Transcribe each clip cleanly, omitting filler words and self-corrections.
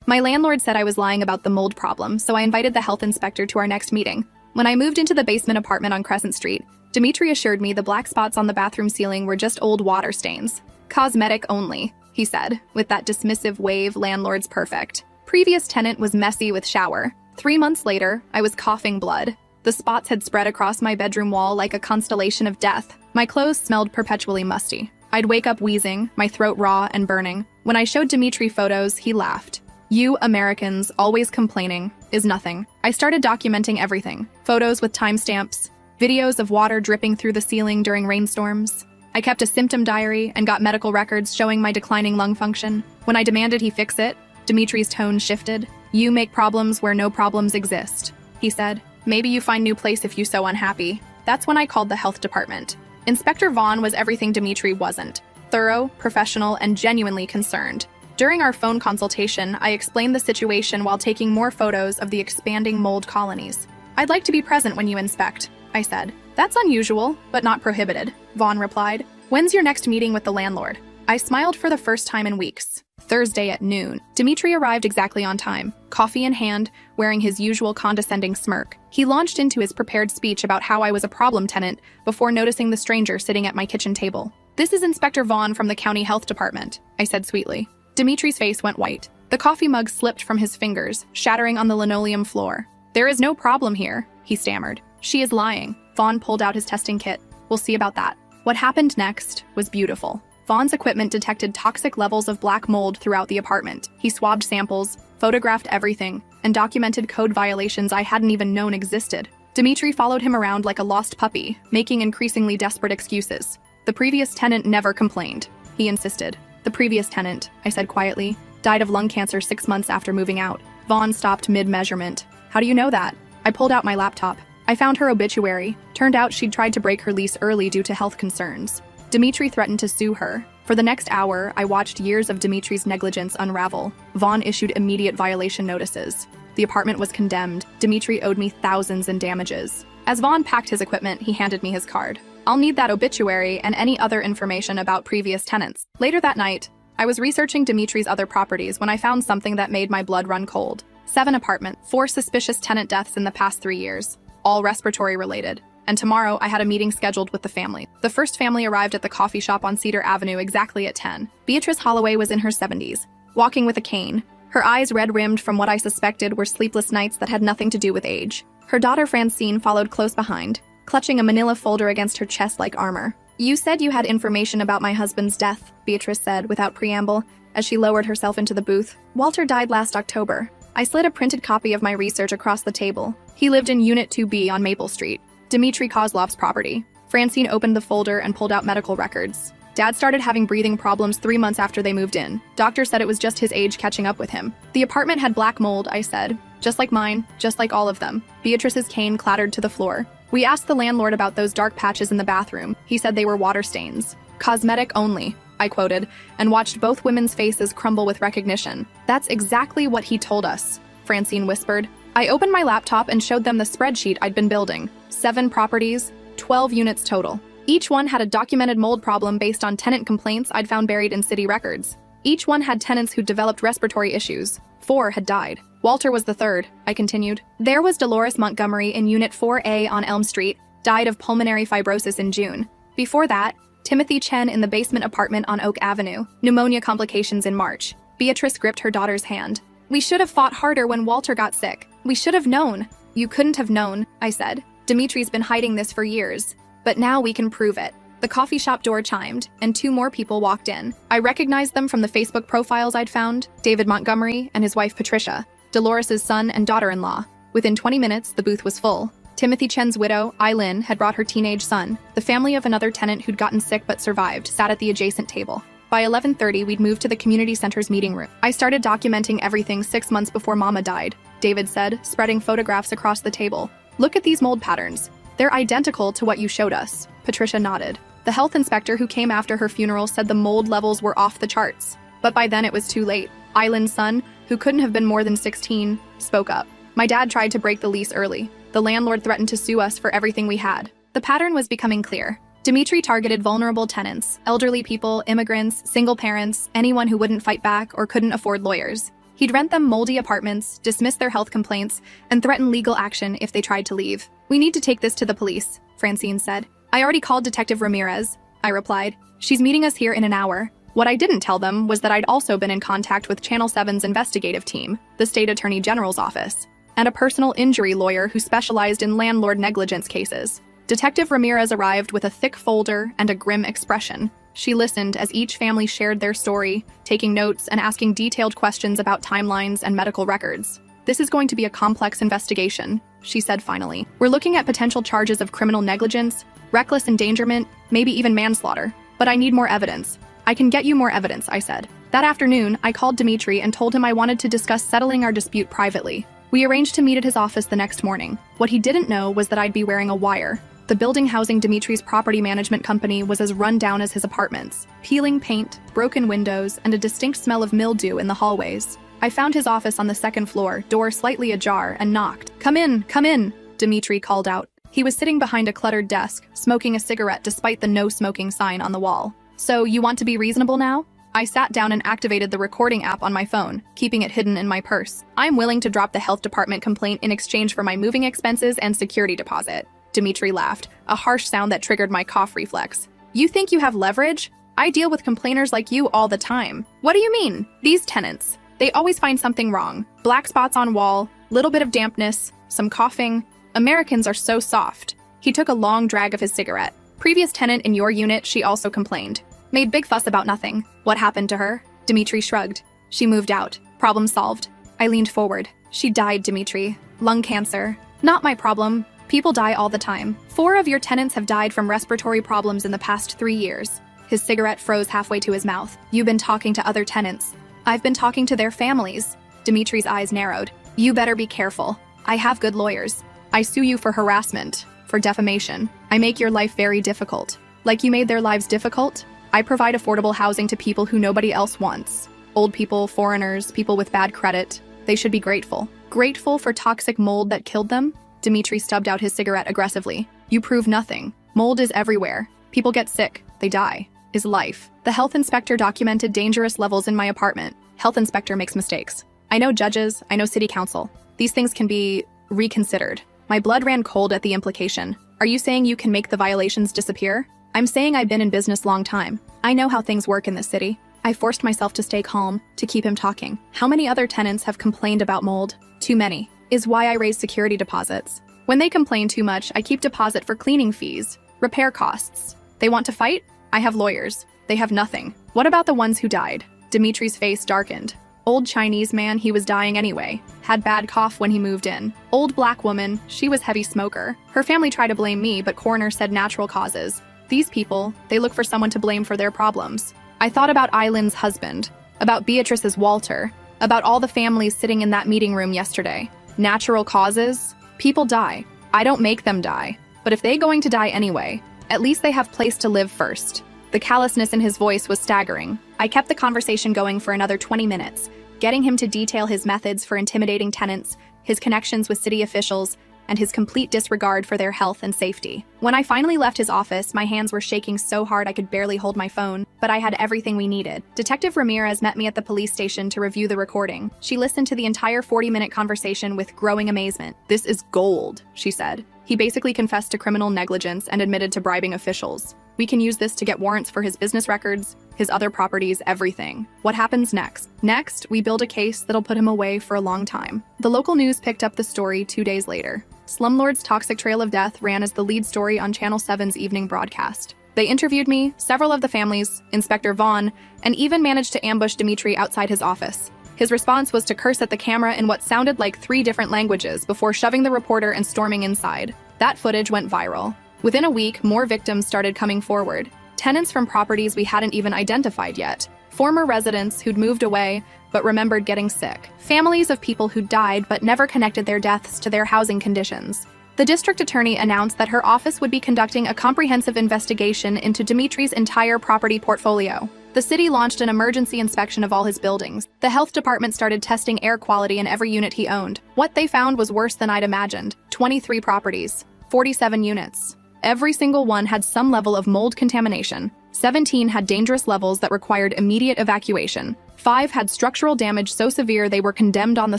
My landlord said I was lying about the mold problem, so I invited the health inspector to our next meeting. When I moved into the basement apartment on Crescent Street, Dimitri assured me the black spots on the bathroom ceiling were just old water stains. Cosmetic only, he said, with that dismissive wave landlord's perfect. Previous tenant was messy with shower. 3 months later, I was coughing blood. The spots had spread across my bedroom wall like a constellation of death. My clothes smelled perpetually musty. I'd wake up wheezing, my throat raw and burning. When I showed Dimitri photos, he laughed. You Americans, always complaining, is nothing. I started documenting everything. Photos with timestamps, videos of water dripping through the ceiling during rainstorms. I kept a symptom diary and got medical records showing my declining lung function. When I demanded he fix it, Dimitri's tone shifted. You make problems where no problems exist, he said. Maybe you find new place if you so unhappy. That's when I called the health department. Inspector Vaughn was everything Dimitri wasn't. Thorough, professional, and genuinely concerned. During our phone consultation, I explained the situation while taking more photos of the expanding mold colonies. I'd like to be present when you inspect, I said. That's unusual, but not prohibited, Vaughn replied. When's your next meeting with the landlord? I smiled for the first time in weeks. Thursday at noon. Dimitri arrived exactly on time, coffee in hand, wearing his usual condescending smirk. He launched into his prepared speech about how I was a problem tenant before noticing the stranger sitting at my kitchen table. This is Inspector Vaughn from the county health department, I said sweetly. Dimitri's face went white. The coffee mug slipped from his fingers, shattering on the linoleum floor. There is no problem here, he stammered. She is lying. Vaughn pulled out his testing kit. We'll see about that. What happened next was beautiful. Vaughn's equipment detected toxic levels of black mold throughout the apartment. He swabbed samples, photographed everything, and documented code violations I hadn't even known existed. Dimitri followed him around like a lost puppy, making increasingly desperate excuses. The previous tenant never complained, he insisted. The previous tenant, I said quietly, died of lung cancer 6 months after moving out. Vaughn stopped mid-measurement. How do you know that? I pulled out my laptop. I found her obituary. Turned out she'd tried to break her lease early due to health concerns. Dimitri threatened to sue her. For the next hour, I watched years of Dimitri's negligence unravel. Vaughn issued immediate violation notices. The apartment was condemned. Dimitri owed me thousands in damages. As Vaughn packed his equipment, he handed me his card. I'll need that obituary and any other information about previous tenants. Later that night, I was researching Dimitri's other properties when I found something that made my blood run cold. 7 apartments, 4 suspicious tenant deaths in the past 3 years, all respiratory related. And tomorrow, I had a meeting scheduled with the family. The first family arrived at the coffee shop on Cedar Avenue exactly at 10. Beatrice Holloway was in her 70s, walking with a cane. Her eyes red-rimmed from what I suspected were sleepless nights that had nothing to do with age. Her daughter Francine followed close behind, clutching a manila folder against her chest like armor. You said you had information about my husband's death, Beatrice said without preamble, as she lowered herself into the booth. Walter died last October. I slid a printed copy of my research across the table. He lived in Unit 2B on Maple Street, Dmitri Kozlov's property. Francine opened the folder and pulled out medical records. Dad started having breathing problems 3 months after they moved in. Doctor said it was just his age catching up with him. The apartment had black mold, I said. Just like mine, just like all of them. Beatrice's cane clattered to the floor. We asked the landlord about those dark patches in the bathroom. He said they were water stains. Cosmetic only, I quoted, and watched both women's faces crumble with recognition. That's exactly what he told us, Francine whispered. I opened my laptop and showed them the spreadsheet I'd been building. 7 properties, 12 units total. Each one had a documented mold problem based on tenant complaints I'd found buried in city records. Each one had tenants who developed respiratory issues. 4 had died. Walter was the 3rd, I continued. There was Dolores Montgomery in Unit 4A on Elm Street, died of pulmonary fibrosis in June. Before that, Timothy Chen in the basement apartment on Oak Avenue, pneumonia complications in March. Beatrice gripped her daughter's hand. We should have fought harder when Walter got sick. We should have known. You couldn't have known, I said. Dimitri's been hiding this for years. But now we can prove it. The coffee shop door chimed, and 2 more people walked in. I recognized them from the Facebook profiles I'd found, David Montgomery and his wife Patricia, Dolores' son and daughter-in-law. Within 20 minutes, the booth was full. Timothy Chen's widow, Eileen, had brought her teenage son. The family of another tenant who'd gotten sick but survived sat at the adjacent table. By 11:30, we'd moved to the community center's meeting room. I started documenting everything 6 months before Mama died, David said, spreading photographs across the table. Look at these mold patterns. They're identical to what you showed us. Patricia nodded. The health inspector who came after her funeral said the mold levels were off the charts. But by then it was too late. Eileen's son, who couldn't have been more than 16, spoke up. My dad tried to break the lease early. The landlord threatened to sue us for everything we had. The pattern was becoming clear. Dimitri targeted vulnerable tenants, elderly people, immigrants, single parents, anyone who wouldn't fight back or couldn't afford lawyers. He'd rent them moldy apartments, dismiss their health complaints, and threaten legal action if they tried to leave. "We need to take this to the police," Francine said. "I already called Detective Ramirez," I replied. "She's meeting us here in an hour." What I didn't tell them was that I'd also been in contact with Channel 7's investigative team, the State Attorney General's office, and a personal injury lawyer who specialized in landlord negligence cases. Detective Ramirez arrived with a thick folder and a grim expression. She listened as each family shared their story, taking notes and asking detailed questions about timelines and medical records. "This is going to be a complex investigation," she said finally. "We're looking at potential charges of criminal negligence, reckless endangerment, maybe even manslaughter. But I need more evidence." "I can get you more evidence," I said. That afternoon, I called Dimitri and told him I wanted to discuss settling our dispute privately. We arranged to meet at his office the next morning. What he didn't know was that I'd be wearing a wire. The building housing Dimitri's property management company was as run down as his apartments. Peeling paint, broken windows, and a distinct smell of mildew in the hallways. I found his office on the second floor, door slightly ajar, and knocked. Come in," Dimitri called out. He was sitting behind a cluttered desk, smoking a cigarette despite the no smoking sign on the wall. "So, you want to be reasonable now?" I sat down and activated the recording app on my phone, keeping it hidden in my purse. "I'm willing to drop the health department complaint in exchange for my moving expenses and security deposit." Dimitri laughed, a harsh sound that triggered my cough reflex. "You think you have leverage? I deal with complainers like you all the time." "What do you mean?" "These tenants. They always find something wrong. Black spots on wall, little bit of dampness, some coughing. Americans are so soft." He took a long drag of his cigarette. "Previous tenant in your unit, she also complained. Made big fuss about nothing. What happened to her?" Dimitri shrugged. "She moved out. Problem solved." I leaned forward. "She died, Dimitri. Lung cancer. Not my problem. People die all the time. 4 of your tenants have died from respiratory problems in the past 3 years. His cigarette froze halfway to his mouth. "You've been talking to other tenants." "I've been talking to their families." Dimitri's eyes narrowed. "You better be careful. I have good lawyers. I sue you for harassment, for defamation. I make your life very difficult. Like you made their lives difficult? I provide affordable housing to people who nobody else wants. Old people, foreigners, people with bad credit. They should be grateful." "Grateful for toxic mold that killed them?" Dimitri stubbed out his cigarette aggressively. "You prove nothing. Mold is everywhere. People get sick. They die. Is life. The health inspector documented dangerous levels in my apartment. Health inspector makes mistakes. I know judges. I know city council. These things can be reconsidered." My blood ran cold at the implication. "Are you saying you can make the violations disappear?" "I'm saying I've been in business long time. I know how things work in this city." I forced myself to stay calm, to keep him talking. "How many other tenants have complained about mold?" "Too many. Is why I raise security deposits. When they complain too much, I keep deposit for cleaning fees, repair costs. They want to fight? I have lawyers. They have nothing." "What about the ones who died?" Dimitri's face darkened. "Old Chinese man, he was dying anyway. Had bad cough when he moved in. Old black woman, she was heavy smoker. Her family tried to blame me, but coroner said natural causes. These people, they look for someone to blame for their problems." I thought about Eileen's husband, about Beatrice's Walter, about all the families sitting in that meeting room yesterday. Natural causes? People die. I don't make them die. But if they're going to die anyway, at least they have place to live first. The callousness in his voice was staggering. I kept the conversation going for another 20 minutes, getting him to detail his methods for intimidating tenants, his connections with city officials, and his complete disregard for their health and safety. When I finally left his office, my hands were shaking so hard I could barely hold my phone, but I had everything we needed. Detective Ramirez met me at the police station to review the recording. She listened to the entire 40-minute conversation with growing amazement. "This is gold," she said. "He basically confessed to criminal negligence and admitted to bribing officials. We can use this to get warrants for his business records, his other properties, everything. What happens next? Next, we build a case that'll put him away for a long time." The local news picked up the story 2 days later. Slumlord's toxic trail of death ran as the lead story on Channel 7's evening broadcast. They interviewed me, several of the families, Inspector Vaughn, and even managed to ambush Dimitri outside his office. His response was to curse at the camera in what sounded like 3 different languages before shoving the reporter and storming inside. That footage went viral. Within a week, more victims started coming forward. Tenants from properties we hadn't even identified yet. Former residents who'd moved away but remembered getting sick. Families of people who died but never connected their deaths to their housing conditions. The district attorney announced that her office would be conducting a comprehensive investigation into Dimitri's entire property portfolio. The city launched an emergency inspection of all his buildings. The health department started testing air quality in every unit he owned. What they found was worse than I'd imagined. 23 properties, 47 units. Every single one had some level of mold contamination. 17 had dangerous levels that required immediate evacuation. 5 had structural damage so severe they were condemned on the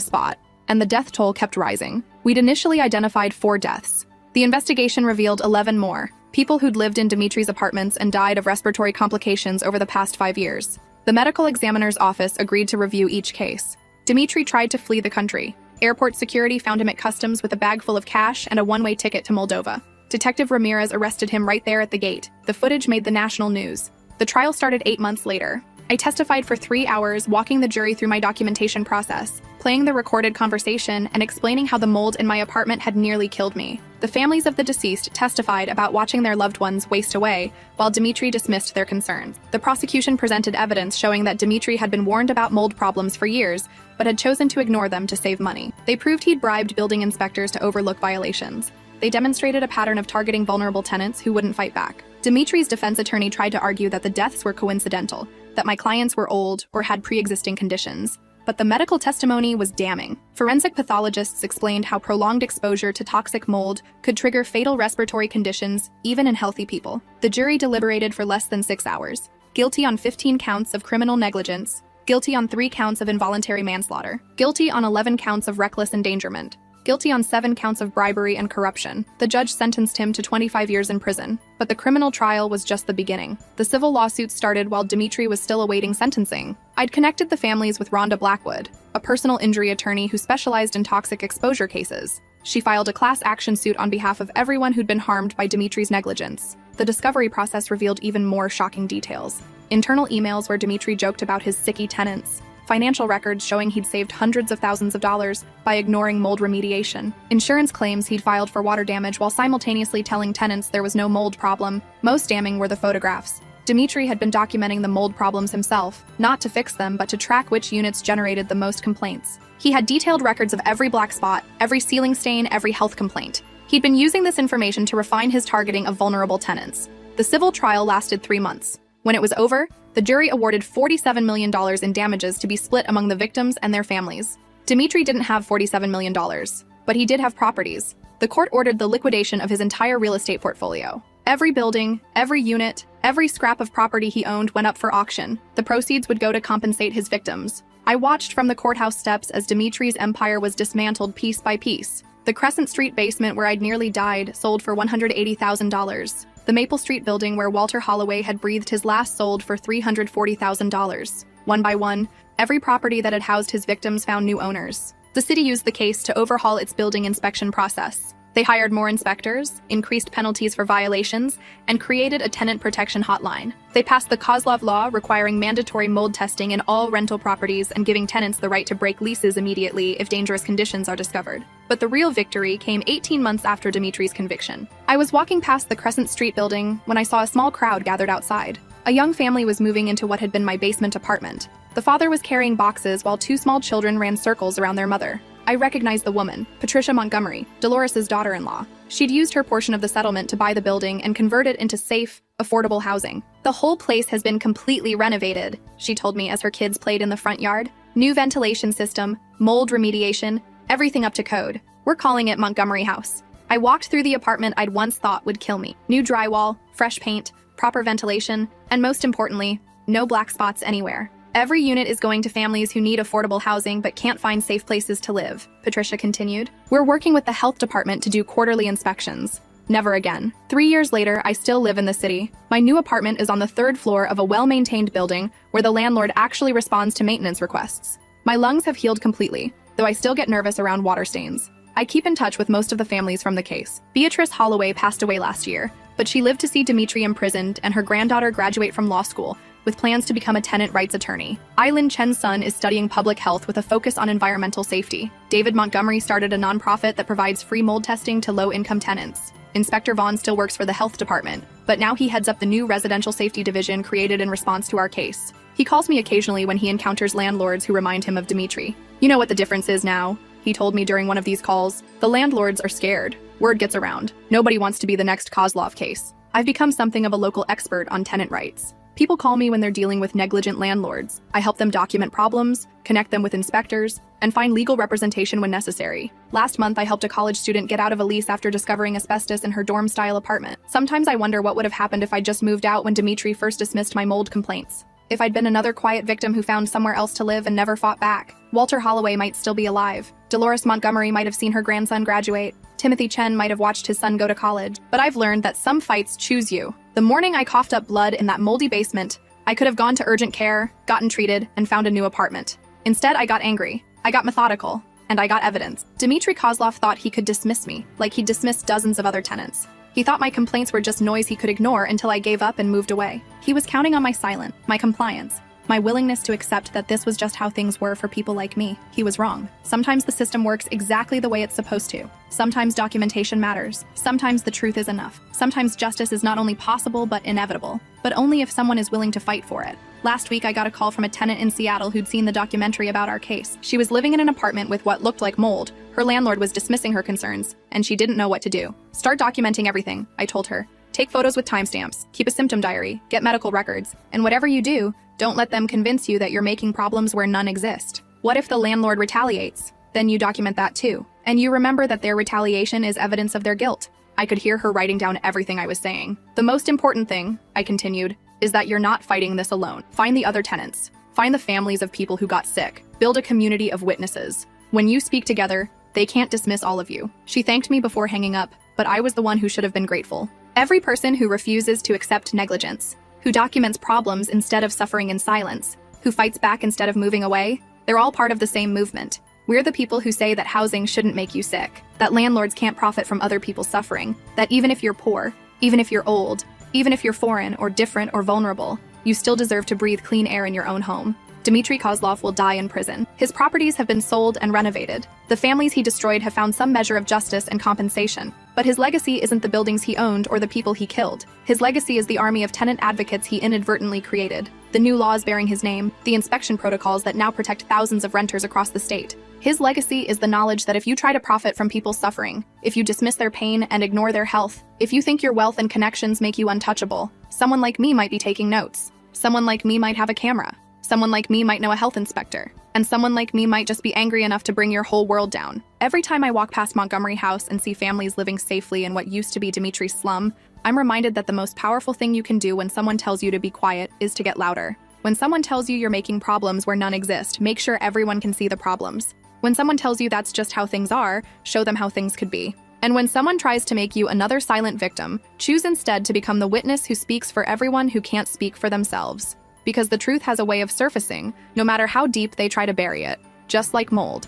spot, and the death toll kept rising. We'd initially identified 4 deaths. The investigation revealed 11 more, people who'd lived in Dimitri's apartments and died of respiratory complications over the past 5 years. The medical examiner's office agreed to review each case. Dimitri tried to flee the country. Airport security found him at customs with a bag full of cash and a one-way ticket to Moldova. Detective Ramirez arrested him right there at the gate. The footage made the national news. The trial started 8 months later. I testified for 3 hours, walking the jury through my documentation process, playing the recorded conversation, and explaining how the mold in my apartment had nearly killed me. The families of the deceased testified about watching their loved ones waste away, while Dimitri dismissed their concerns. The prosecution presented evidence showing that Dimitri had been warned about mold problems for years, but had chosen to ignore them to save money. They proved he'd bribed building inspectors to overlook violations. They demonstrated a pattern of targeting vulnerable tenants who wouldn't fight back. Dimitri's defense attorney tried to argue that the deaths were coincidental, that my clients were old or had pre-existing conditions. But the medical testimony was damning. Forensic pathologists explained how prolonged exposure to toxic mold could trigger fatal respiratory conditions, even in healthy people. The jury deliberated for less than 6 hours. Guilty on 15 counts of criminal negligence, guilty on 3 counts of involuntary manslaughter, guilty on 11 counts of reckless endangerment, guilty on 7 counts of bribery and corruption. The judge sentenced him to 25 years in prison, but the criminal trial was just the beginning. The civil lawsuit started while Dimitri was still awaiting sentencing. I'd connected the families with Rhonda Blackwood, a personal injury attorney who specialized in toxic exposure cases. She filed a class action suit on behalf of everyone who'd been harmed by Dimitri's negligence. The discovery process revealed even more shocking details. Internal emails where Dimitri joked about his sicky tenants, financial records showing he'd saved hundreds of thousands of dollars by ignoring mold remediation, insurance claims he'd filed for water damage while simultaneously telling tenants there was no mold problem. Most damning were the photographs. Dimitri had been documenting the mold problems himself, not to fix them, but to track which units generated the most complaints. He had detailed records of every black spot, every ceiling stain, every health complaint. He'd been using this information to refine his targeting of vulnerable tenants. The civil trial lasted 3 months. When it was over, the jury awarded $47 million in damages to be split among the victims and their families. Dimitri didn't have $47 million, but he did have properties. The court ordered the liquidation of his entire real estate portfolio. Every building, every unit, every scrap of property he owned went up for auction. The proceeds would go to compensate his victims. I watched from the courthouse steps as Dimitri's empire was dismantled piece by piece. The Crescent Street basement where I'd nearly died sold for $180,000. The Maple Street building where Walter Holloway had breathed his last sold for $340,000. One by one, every property that had housed his victims found new owners. The city used the case to overhaul its building inspection process. They hired more inspectors, increased penalties for violations, and created a tenant protection hotline. They passed the Kozlov law requiring mandatory mold testing in all rental properties and giving tenants the right to break leases immediately if dangerous conditions are discovered. But the real victory came 18 months after Dimitri's conviction. I was walking past the Crescent Street building when I saw a small crowd gathered outside. A young family was moving into what had been my basement apartment. The father was carrying boxes while 2 small children ran circles around their mother. I recognized the woman, Patricia Montgomery, Dolores' daughter-in-law. She'd used her portion of the settlement to buy the building and convert it into safe, affordable housing. The whole place has been completely renovated, she told me as her kids played in the front yard. New ventilation system, mold remediation, everything up to code. We're calling it Montgomery House. I walked through the apartment I'd once thought would kill me. New drywall, fresh paint, proper ventilation, and most importantly, no black spots anywhere. Every unit is going to families who need affordable housing but can't find safe places to live, Patricia continued. We're working with the health department to do quarterly inspections. Never again. 3 years later, I still live in the city. My new apartment is on the 3rd floor of a well-maintained building where the landlord actually responds to maintenance requests. My lungs have healed completely, though I still get nervous around water stains. I keep in touch with most of the families from the case. Beatrice Holloway passed away last year, but she lived to see Dimitri imprisoned and her granddaughter graduate from law school, with plans to become a tenant rights attorney. Eileen Chen's son is studying public health with a focus on environmental safety. David Montgomery started a nonprofit that provides free mold testing to low-income tenants. Inspector Vaughn still works for the health department, but now he heads up the new residential safety division created in response to our case. He calls me occasionally when he encounters landlords who remind him of Dimitri. You know what the difference is now, he told me during one of these calls. The landlords are scared. Word gets around. Nobody wants to be the next Kozlov case. I've become something of a local expert on tenant rights. People call me when they're dealing with negligent landlords. I help them document problems, connect them with inspectors, and find legal representation when necessary. Last month, I helped a college student get out of a lease after discovering asbestos in her dorm-style apartment. Sometimes I wonder what would have happened if I just moved out when Dimitri first dismissed my mold complaints. If I'd been another quiet victim who found somewhere else to live and never fought back, Walter Holloway might still be alive. Dolores Montgomery might have seen her grandson graduate. Timothy Chen might have watched his son go to college. But I've learned that some fights choose you. The morning I coughed up blood in that moldy basement, I could have gone to urgent care, gotten treated, and found a new apartment. Instead, I got angry. I got methodical. And I got evidence. Dmitry Kozlov thought he could dismiss me, like he'd dismissed dozens of other tenants. He thought my complaints were just noise he could ignore until I gave up and moved away. He was counting on my silence, my compliance, my willingness to accept that this was just how things were for people like me. He was wrong. Sometimes the system works exactly the way it's supposed to. Sometimes documentation matters. Sometimes the truth is enough. Sometimes justice is not only possible but inevitable, but only if someone is willing to fight for it. Last week, I got a call from a tenant in Seattle who'd seen the documentary about our case. She was living in an apartment with what looked like mold. Her landlord was dismissing her concerns, and she didn't know what to do. Start documenting everything, I told her. Take photos with timestamps, keep a symptom diary, get medical records, and whatever you do, don't let them convince you that you're making problems where none exist. What if the landlord retaliates? Then you document that too. And you remember that their retaliation is evidence of their guilt. I could hear her writing down everything I was saying. The most important thing, I continued, is that you're not fighting this alone. Find the other tenants. Find the families of people who got sick. Build a community of witnesses. When you speak together, they can't dismiss all of you. She thanked me before hanging up, but I was the one who should have been grateful. Every person who refuses to accept negligence, who documents problems instead of suffering in silence, who fights back instead of moving away, they're all part of the same movement. We're the people who say that housing shouldn't make you sick, that landlords can't profit from other people's suffering, that even if you're poor, even if you're old, even if you're foreign or different or vulnerable, you still deserve to breathe clean air in your own home. Dmitry Kozlov will die in prison. His properties have been sold and renovated. The families he destroyed have found some measure of justice and compensation. But his legacy isn't the buildings he owned or the people he killed. His legacy is the army of tenant advocates he inadvertently created, the new laws bearing his name, the inspection protocols that now protect thousands of renters across the state. His legacy is the knowledge that if you try to profit from people's suffering, if you dismiss their pain and ignore their health, if you think your wealth and connections make you untouchable, someone like me might be taking notes. Someone like me might have a camera. Someone like me might know a health inspector. And someone like me might just be angry enough to bring your whole world down. Every time I walk past Montgomery House and see families living safely in what used to be Dmitry's slum, I'm reminded that the most powerful thing you can do when someone tells you to be quiet is to get louder. When someone tells you you're making problems where none exist, make sure everyone can see the problems. When someone tells you that's just how things are, show them how things could be. And when someone tries to make you another silent victim, choose instead to become the witness who speaks for everyone who can't speak for themselves. Because the truth has a way of surfacing, no matter how deep they try to bury it, just like mold.